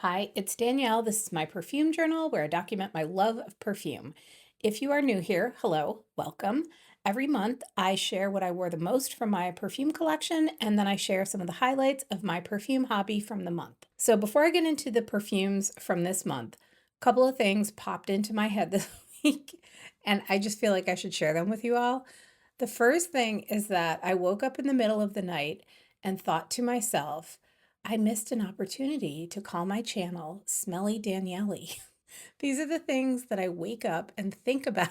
Hi, it's Danielle. This is my perfume journal where I document my love of perfume. If you are new here, hello, welcome. Every month, I share what I wore the most from my perfume collection, and then I share some of the highlights of my perfume hobby from the month. So, before I get into the perfumes from this month, a couple of things popped into my head this week, and I just feel like I should share them with you all. The first thing is that I woke up in the middle of the night and thought to myself, I missed an opportunity to call my channel Smelly Danielle. These are the things that I wake up and think about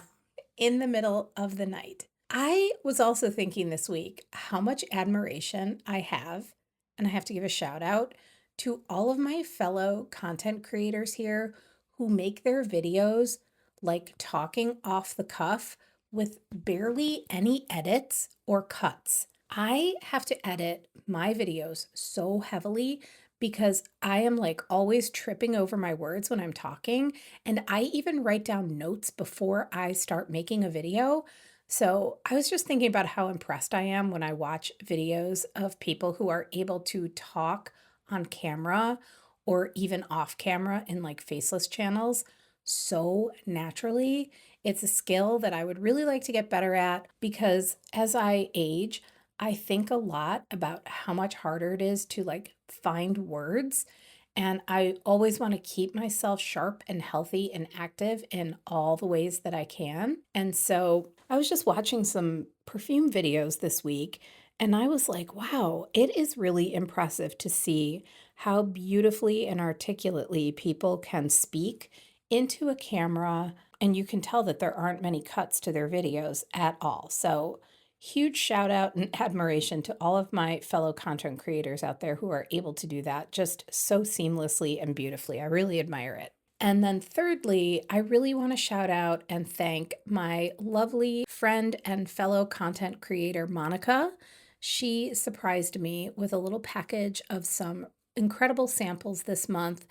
in the middle of the night. I was also thinking this week how much admiration I have, and I have to give a shout out to all of my fellow content creators here who make their videos like talking off the cuff with barely any edits or cuts. I have to edit my videos so heavily because I am like always tripping over my words when I'm talking. And I even write down notes before I start making a video. So I was just thinking about how impressed I am when I watch videos of people who are able to talk on camera or even off camera in like faceless channels so naturally. It's a skill that I would really like to get better at because as I age, I think a lot about how much harder it is to like find words. And I always want to keep myself sharp and healthy and active in all the ways that I can. And so I was just watching some perfume videos this week and I was like, wow, it is really impressive to see how beautifully and articulately people can speak into a camera. And you can tell that there aren't many cuts to their videos at all. So huge shout out and admiration to all of my fellow content creators out there who are able to do that just so seamlessly and beautifully. I really admire it. And then, thirdly, I really want to shout out and thank my lovely friend and fellow content creator, Monica. She surprised me with a little package of some incredible samples this month.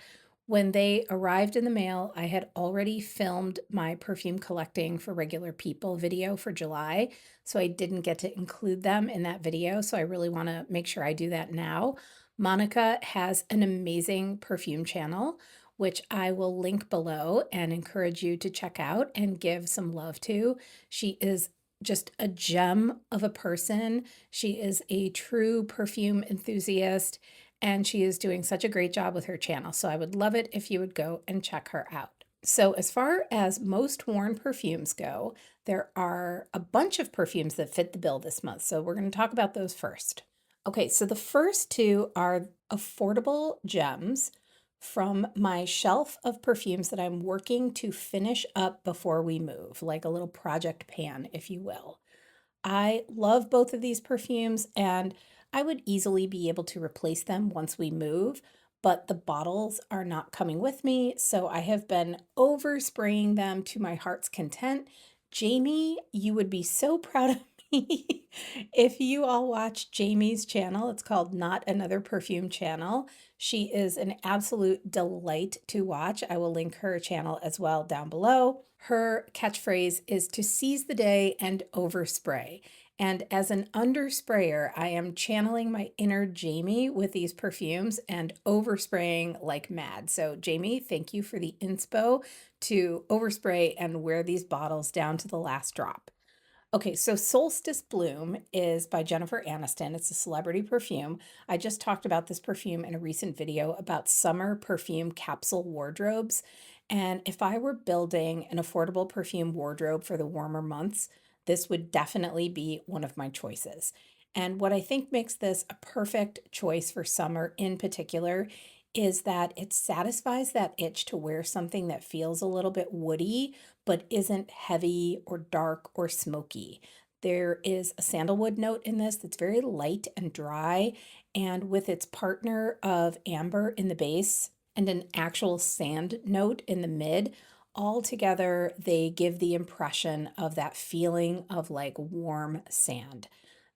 When they arrived in the mail, I had already filmed my perfume collecting for regular people video for July, so I didn't get to include them in that video. So I really want to make sure I do that now. Monica has an amazing perfume channel, which I will link below and encourage you to check out and give some love to. She is just a gem of a person. She is a true perfume enthusiast and she is doing such a great job with her channel. So I would love it if you would go and check her out. So, as far as most worn perfumes go, there are a bunch of perfumes that fit the bill this month. So, we're going to talk about those first. Okay, so the first two are affordable gems from my shelf of perfumes that I'm working to finish up before we move, like a little project pan, if you will. I love both of these perfumes and I would easily be able to replace them once we move, but the bottles are not coming with me, so I have been overspraying them to my heart's content. Jamie, you would be so proud of me if you all watch Jamie's channel. It's called Not Another Perfume Channel. She is an absolute delight to watch. I will link her channel as well down below. Her catchphrase is to seize the day and overspray. And as an undersprayer, I am channeling my inner Jamie with these perfumes and overspraying like mad. So, Jamie, thank you for the inspo to overspray and wear these bottles down to the last drop. Okay, so Solstice Bloom is by Jennifer Aniston. It's a celebrity perfume. I just talked about this perfume in a recent video about summer perfume capsule wardrobes. And if I were building an affordable perfume wardrobe for the warmer months, this would definitely be one of my choices. And what I think makes this a perfect choice for summer in particular is that it satisfies that itch to wear something that feels a little bit woody but isn't heavy or dark or smoky. There is a sandalwood note in this that's very light and dry, and with its partner of amber in the base and an actual sand note in the mid, all together they give the impression of that feeling of like warm sand.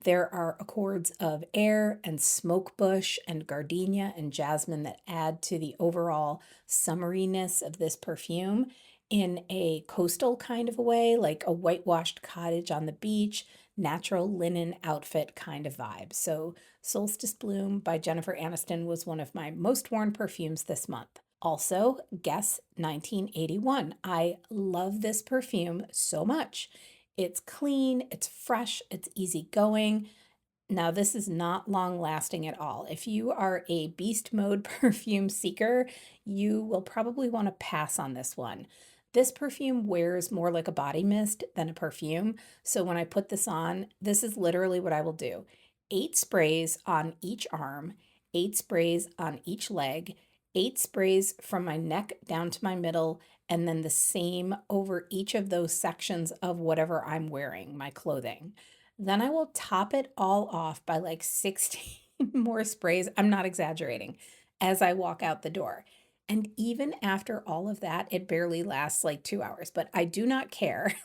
There are accords of air and smoke bush and gardenia and jasmine that add to the overall summeriness of this perfume in a coastal kind of a way, like a whitewashed cottage on the beach, natural linen outfit kind of vibe. So, Solstice Bloom by Jennifer Aniston was one of my most worn perfumes this month. Also, Guess 1981. I love this perfume so much. It's clean, it's fresh, it's easygoing. Now, this is not long lasting at all. If you are a beast mode perfume seeker, you will probably want to pass on this one. This perfume wears more like a body mist than a perfume. So when I put this on, this is literally what I will do: 8 sprays on each arm, 8 sprays on each leg, 8 sprays from my neck down to my middle, and then the same over each of those sections of whatever I'm wearing, my clothing. Then I will top it all off by like 16 more sprays. I'm not exaggerating, as I walk out the door. And even after all of that, it barely lasts like 2 hours, but I do not care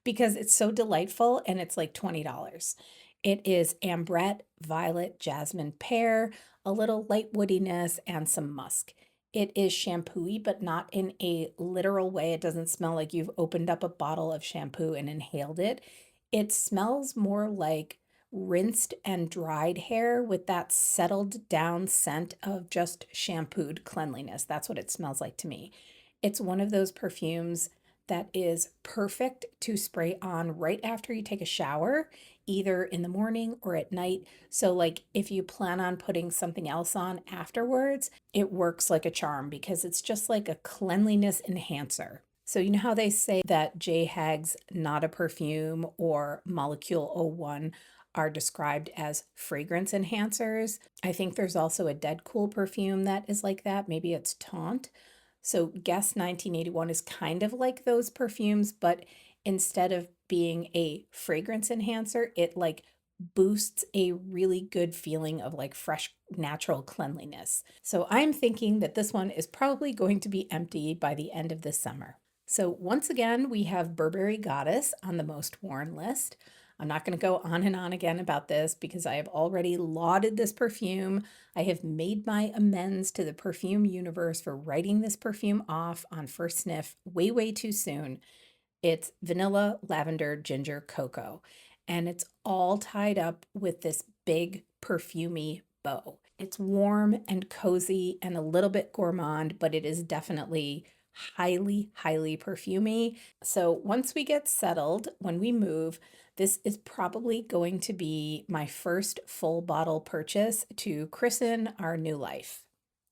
because it's so delightful and it's like $20. It is ambrette, violet, jasmine pear, a little light woodiness, and some musk. It is shampooy, but not in a literal way. It doesn't smell like you've opened up a bottle of shampoo and inhaled it. It smells more like rinsed and dried hair with that settled down scent of just shampooed cleanliness. That's what it smells like to me. It's one of those perfumes that is perfect to spray on right after you take a shower, either in the morning or at night. So, like, if you plan on putting something else on afterwards, it works like a charm because it's just like a cleanliness enhancer. So, you know how they say that JHAG's Not a Perfume or Molecule 01 are described as fragrance enhancers? I think there's also a Dead Cool perfume that is like that. Maybe it's Taunt. So, Guess 1981 is kind of like those perfumes, but instead of being a fragrance enhancer, it like boosts a really good feeling of like fresh, natural cleanliness. So, I'm thinking that this one is probably going to be empty by the end of this summer. So once again, we have Burberry Goddess on the most worn list. I'm not going to go on and on again about this because I have already lauded this perfume. I have made my amends to the perfume universe for writing this perfume off on first sniff way, way too soon. It's vanilla, lavender, ginger, cocoa, and it's all tied up with this big perfumey bow. It's warm and cozy and a little bit gourmand, but it is definitely highly, highly perfumey. So once we get settled, when we move, this is probably going to be my first full bottle purchase to christen our new life.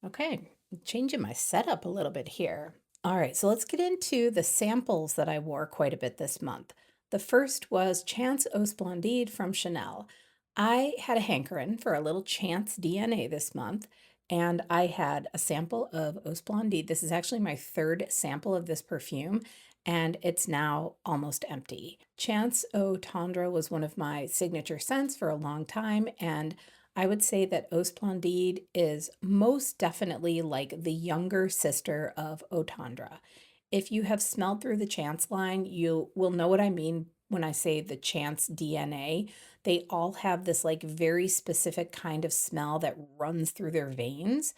Okay, changing my setup a little bit here. All right, so let's get into the samples that I wore quite a bit this month. The first was Chance Eau Splendide from Chanel. I had a hankering for a little Chance DNA this month, and I had a sample of Eau Splendide. This is actually my third sample of this perfume, and it's now almost empty. Chance Eau Tendre was one of my signature scents for a long time, and I would say that Eau Splendide is most definitely like the younger sister of Eau Tendre. If you have smelled through the Chance line, you will know what I mean when I say the Chance DNA. They all have this like very specific kind of smell that runs through their veins.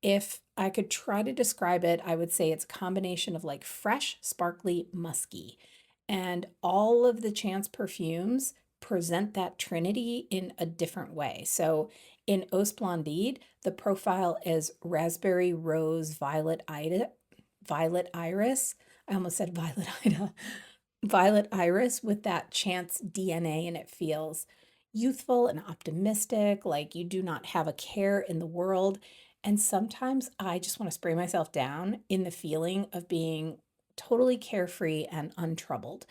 If I could try to describe it, I would say it's a combination of like fresh, sparkly, musky. And all of the Chance perfumes present that trinity in a different way. So in Eau Splendide, the profile is raspberry, rose, violet iris. I almost said violet ida. Violet iris with that Chance DNA, and it feels youthful and optimistic, like you do not have a care in the world. And sometimes I just want to spray myself down in the feeling of being totally carefree and untroubled.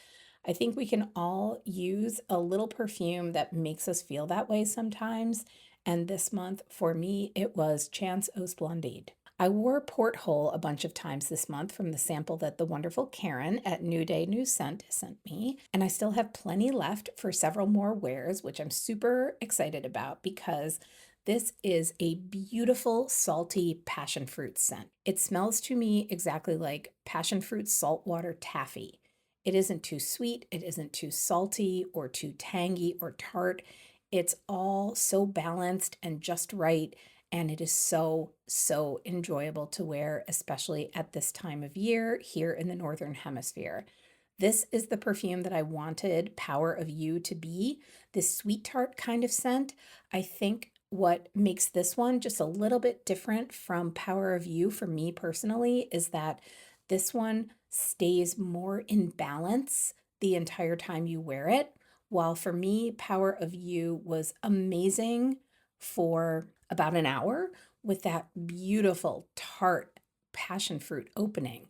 I think we can all use a little perfume that makes us feel that way sometimes. And this month, for me, it was Chance Eau Splendide. I wore Porthole a bunch of times this month from the sample that the wonderful Karen at New Day New Scent sent me. And I still have plenty left for several more wears, which I'm super excited about because this is a beautiful, salty passion fruit scent. It smells to me exactly like passion fruit saltwater taffy. It isn't too sweet, it isn't too salty or too tangy or tart. It's all so balanced and just right, and it is so, so enjoyable to wear, especially at this time of year here in the Northern Hemisphere. This is the perfume that I wanted Power of You to be, this sweet tart kind of scent. I think what makes this one just a little bit different from Power of You for me personally is that this one stays more in balance the entire time you wear it. While for me, Power of You was amazing for about an hour with that beautiful tart passion fruit opening.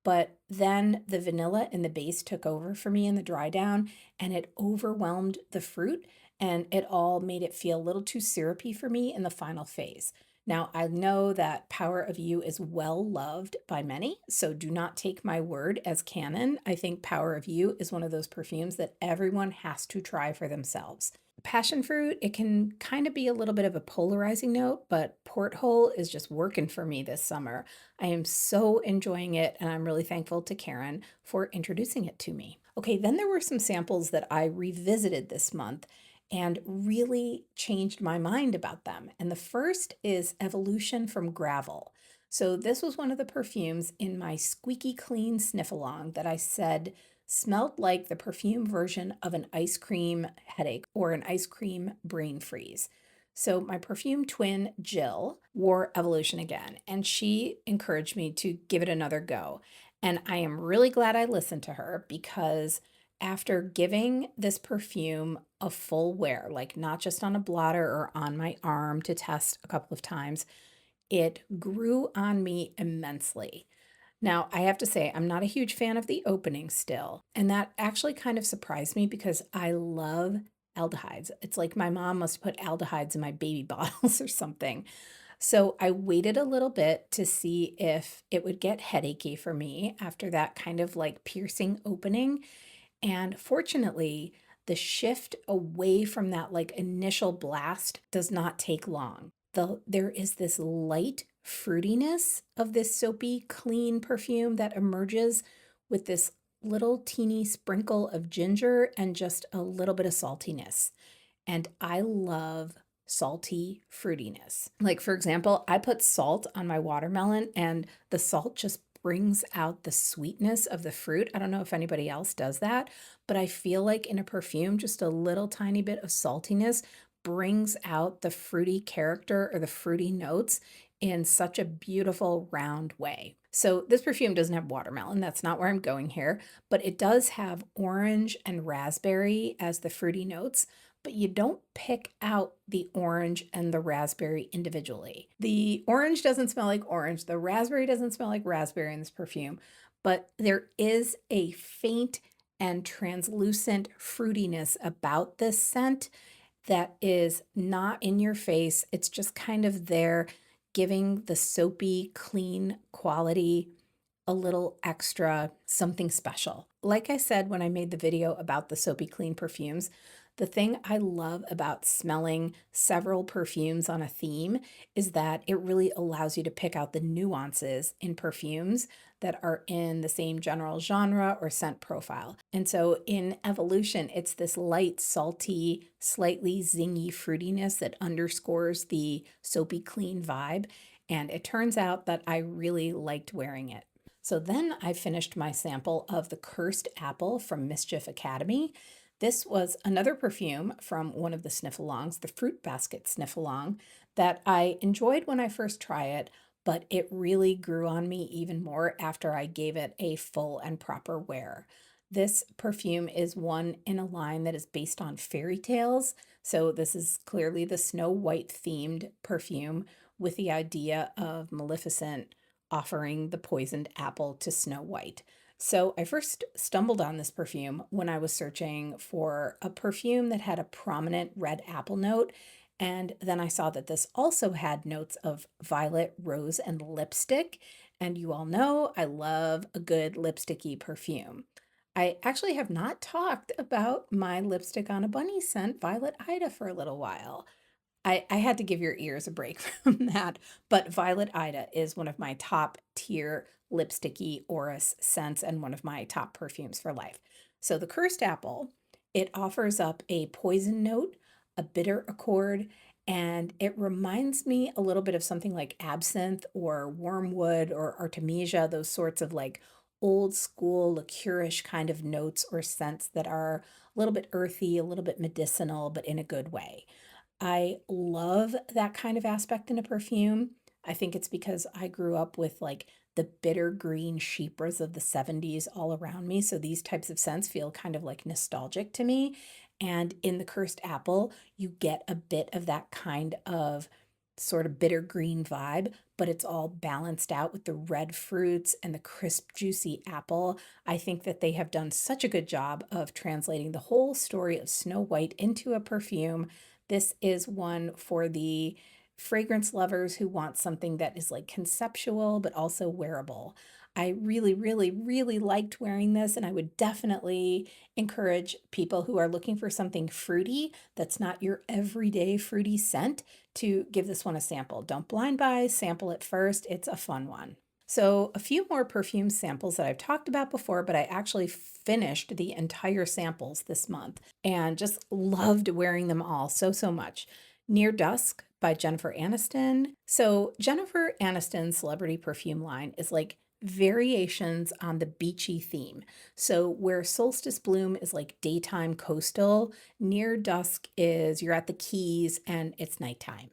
But then the vanilla and the base took over for me in the dry down, and it overwhelmed the fruit, and it all made it feel a little too syrupy for me in the final phase. Now, I know that Power of You is well loved by many, so do not take my word as canon. I think Power of You is one of those perfumes that everyone has to try for themselves. Passion fruit, it can kind of be a little bit of a polarizing note, but Porthole is just working for me this summer. I am so enjoying it, and I'm really thankful to Karen for introducing it to me. Okay, then there were some samples that I revisited this month and really changed my mind about them. And the first is Evolution from Gravel. So this was one of the perfumes in my squeaky clean sniffalong that I said smelled like the perfume version of an ice cream headache or an ice cream brain freeze. So my perfume twin, Jill, wore Evolution again, and she encouraged me to give it another go. And I am really glad I listened to her because after giving this perfume a full wear, like not just on a blotter or on my arm to test a couple of times, it grew on me immensely. Now, I have to say, I'm not a huge fan of the opening still, and that actually kind of surprised me because I love aldehydes. It's like my mom must put aldehydes in my baby bottles or something. So I waited a little bit to see if it would get headachy for me after that kind of like piercing opening. And fortunately, the shift away from that like initial blast does not take long. There is this light fruitiness of this soapy, clean perfume that emerges with this little teeny sprinkle of ginger and just a little bit of saltiness. And I love salty fruitiness. Like, for example, I put salt on my watermelon, and the salt just brings out the sweetness of the fruit. I don't know if anybody else does that, but I feel like in a perfume, just a little tiny bit of saltiness brings out the fruity character or the fruity notes in such a beautiful round way. So this perfume doesn't have watermelon. That's not where I'm going here, but it does have orange and raspberry as the fruity notes, but you don't pick out the orange and the raspberry individually. The orange doesn't smell like orange. The raspberry doesn't smell like raspberry in this perfume, but there is a faint and translucent fruitiness about this scent that is not in your face. It's just kind of there, giving the soapy, clean quality a little extra something special. Like I said when I made the video about the soapy clean perfumes, the thing I love about smelling several perfumes on a theme is that it really allows you to pick out the nuances in perfumes that are in the same general genre or scent profile. And so in Evolution, it's this light, salty, slightly zingy fruitiness that underscores the soapy clean vibe. And it turns out that I really liked wearing it. So then I finished my sample of the Cursed Apple from Mischief Academy. This was another perfume from one of the sniffalongs, the Fruit Basket sniffalong, that I enjoyed when I first tried it, but it really grew on me even more after I gave it a full and proper wear. This perfume is one in a line that is based on fairy tales. So this is clearly the Snow White themed perfume with the idea of Maleficent offering the poisoned apple to Snow White. So I first stumbled on this perfume when I was searching for a perfume that had a prominent red apple note. And then I saw that this also had notes of violet, rose, and lipstick. And you all know I love a good lipsticky perfume. I actually have not talked about my lipstick on a bunny scent, Violet Ida, for a little while. I had to give your ears a break from that, but Violet Ida is one of my top tier lipsticky orris scents and one of my top perfumes for life. So the Cursed Apple, it offers up a poison note, a bitter accord, and it reminds me a little bit of something like absinthe or wormwood or artemisia, those sorts of like old school liqueurish kind of notes or scents that are a little bit earthy, a little bit medicinal, but in a good way. I love that kind of aspect in a perfume. I think it's because I grew up with like the bitter green chypres of the 70s all around me. So these types of scents feel kind of like nostalgic to me. And in the Cursed Apple, you get a bit of that kind of sort of bitter green vibe, but it's all balanced out with the red fruits and the crisp, juicy apple. I think that they have done such a good job of translating the whole story of Snow White into a perfume. This is one for the fragrance lovers who want something that is like conceptual but also wearable. I really, really, really liked wearing this, and I would definitely encourage people who are looking for something fruity that's not your everyday fruity scent to give this one a sample. Don't blind buy, sample it first. It's a fun one. So, a few more perfume samples that I've talked about before, but I actually finished the entire samples this month and just loved wearing them all so much. Near Dusk by Jennifer Aniston. So, Jennifer Aniston's celebrity perfume line is like variations on the beachy theme. So, where Solstice Bloom is like daytime coastal, Near Dusk is you're at the Keys and it's nighttime.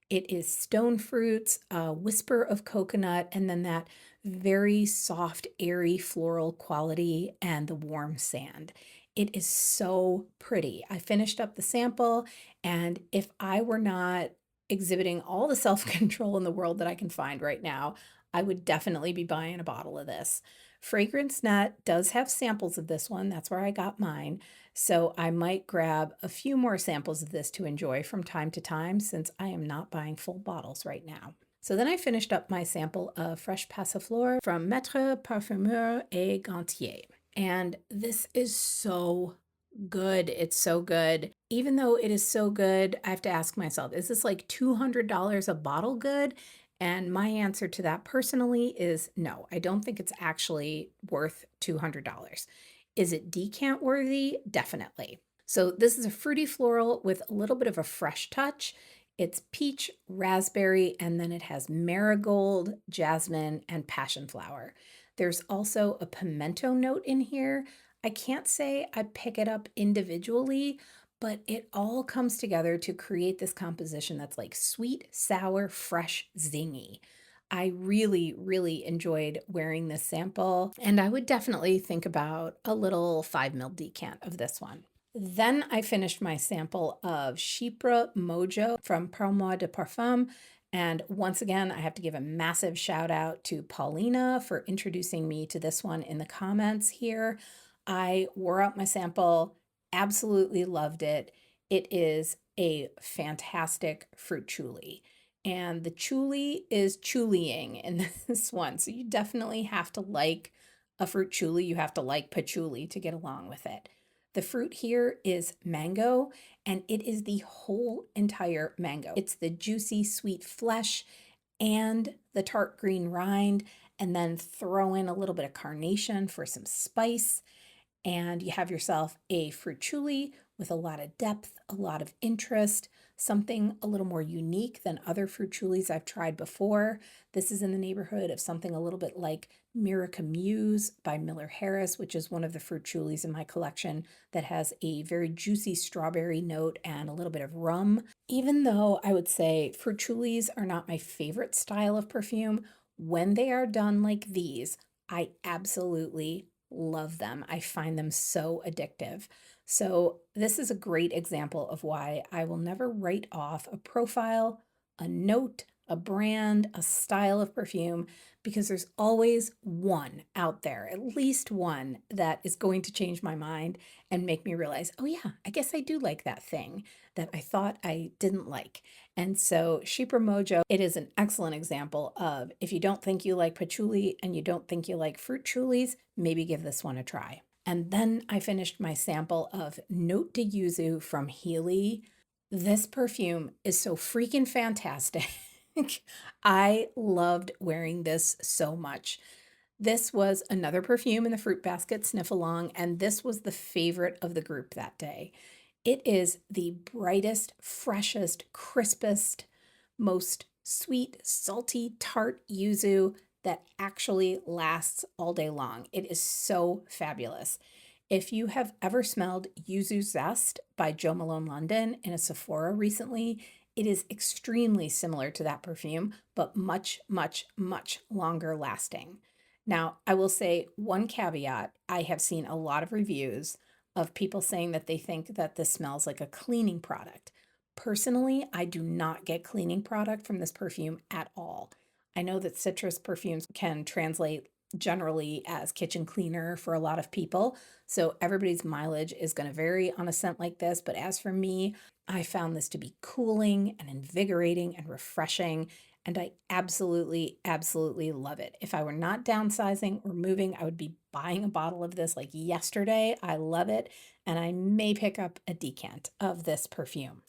It is stone fruits, a whisper of coconut, and then that very soft, airy floral quality and the warm sand. It is so pretty. I finished up the sample, and if I were not exhibiting all the self control in the world that I can find right now, I would definitely be buying a bottle of this. Fragrance Net does have samples of this one. That's where I got mine. So I might grab a few more samples of this to enjoy from time to time since I am not buying full bottles right now. So then I finished up my sample of Fraiche Passiflore from Maitre, Parfumeur, et Gantier. And this is so good. It's so good. Even though it is so good, I have to ask myself, is this like $200 a bottle good? And my answer to that personally is no. I don't think it's actually worth $200. Is it decant worthy? Definitely. So this is a fruity floral with a little bit of a fresh touch. It's peach, raspberry, and then it has marigold, jasmine, and passion flower. There's also a pimento note in here. I can't say I pick it up individually, but it all comes together to create this composition that's like sweet, sour, fresh, zingy. I really, really enjoyed wearing this sample, and I would definitely think about a little 5 ml decant of this one. Then I finished my sample of Chypre Mojo from Parle de Parfum. And once again, I have to give a massive shout out to Paulina for introducing me to this one in the comments here. I wore out my sample, absolutely loved it. It is a fantastic fruit chuli. And the chuli is chuliing in this one. So you definitely have to like a fruit chuli. You have to like patchouli to get along with it. The fruit here is mango, and it is the whole entire mango. It's the juicy, sweet flesh and the tart green rind, and then throw in a little bit of carnation for some spice. And you have yourself a fruit chuli with a lot of depth, a lot of interest, something a little more unique than other fruit chulis I've tried before. This is in the neighborhood of something a little bit like Miracle Muse by Miller Harris, which is one of the fruit chulis in my collection that has a very juicy strawberry note and a little bit of rum. Even though I would say fruit chulis are not my favorite style of perfume, when they are done like these, I absolutely love them. I find them so addictive. So this is a great example of why I will never write off a profile, a note, a brand, a style of perfume, because there's always one out there, at least one, that is going to change my mind and make me realize, oh yeah, I guess I do like that thing that I thought I didn't like. And so Chypre Mojo, it is an excellent example of if you don't think you like patchouli and you don't think you like fruit chulis, maybe give this one a try. And then I finished my sample of Note de Yuzu from Heeley. This perfume is so freaking fantastic. I loved wearing this so much. This was another perfume in the fruit basket sniffalong, and this was the favorite of the group that day. It is the brightest, freshest, crispest, most sweet, salty, tart yuzu that actually lasts all day long. It is so fabulous. If you have ever smelled Yuzu Zest by Jo Malone London in a Sephora recently, it is extremely similar to that perfume, but much, much, much longer lasting. Now, I will say one caveat. I have seen a lot of reviews of people saying that they think that this smells like a cleaning product. Personally, I do not get cleaning product from this perfume at all. I know that citrus perfumes can translate generally as kitchen cleaner for a lot of people, so everybody's mileage is going to vary on a scent like this. But as for me, I found this to be cooling and invigorating and refreshing, and I absolutely, absolutely love it. If I were not downsizing or moving, I would be buying a bottle of this like yesterday. I love it, and I may pick up a decant of this perfume.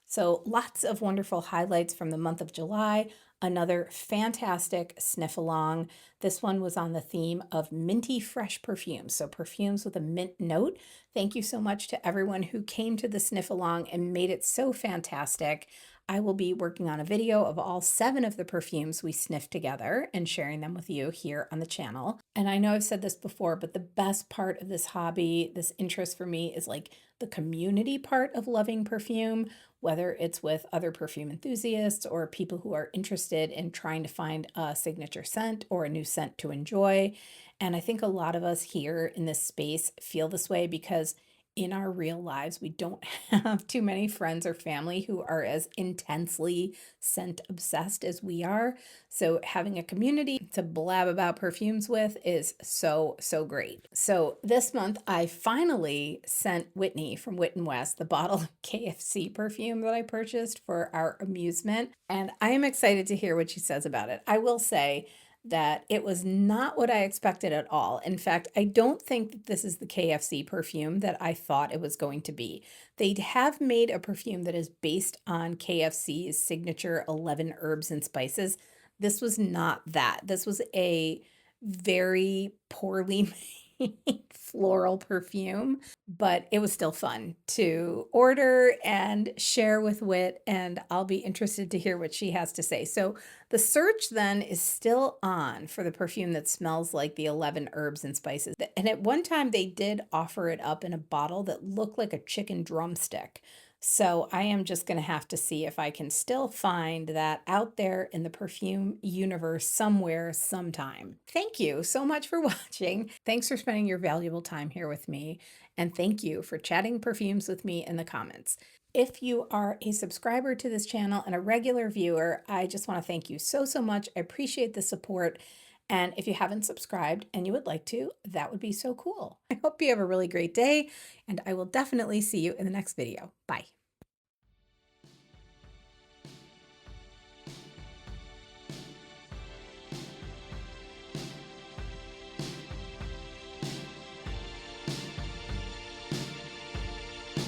So lots of wonderful highlights from the month of July. Another fantastic sniff along. This one was on the theme of minty fresh perfumes. So perfumes with a mint note. Thank you so much to everyone who came to the sniff along and made it so fantastic. I will be working on a video of all 7 of the perfumes we sniffed together and sharing them with you here on the channel. And I know I've said this before, but the best part of this hobby, this interest for me, is like the community part of loving perfume, whether it's with other perfume enthusiasts or people who are interested in trying to find a signature scent or a new scent to enjoy. And I think a lot of us here in this space feel this way because in our real lives, we don't have too many friends or family who are as intensely scent obsessed as we are. So having a community to blab about perfumes with is so, so great. So this month, I finally sent Whitney from Wit and West the bottle of KFC perfume that I purchased for our amusement. And I am excited to hear what she says about it. I will say that it was not what I expected at all. In fact, I don't think that this is the KFC perfume that I thought it was going to be. They have made a perfume that is based on KFC's signature 11 herbs and spices. This was not that. This was a very poorly made floral perfume, but it was still fun to order and share with Wit, and I'll be interested to hear what she has to say. So the search then is still on for the perfume that smells like the 11 herbs and spices. And at one time they did offer it up in a bottle that looked like a chicken drumstick. So I am just going to have to see if I can still find that out there in the perfume universe somewhere, sometime. Thank you so much for watching. Thanks for spending your valuable time here with me. And thank you for chatting perfumes with me in the comments. If you are a subscriber to this channel and a regular viewer, I just want to thank you so, so much. I appreciate the support. And if you haven't subscribed and you would like to, that would be so cool. I hope you have a really great day, and I will definitely see you in the next video. Bye.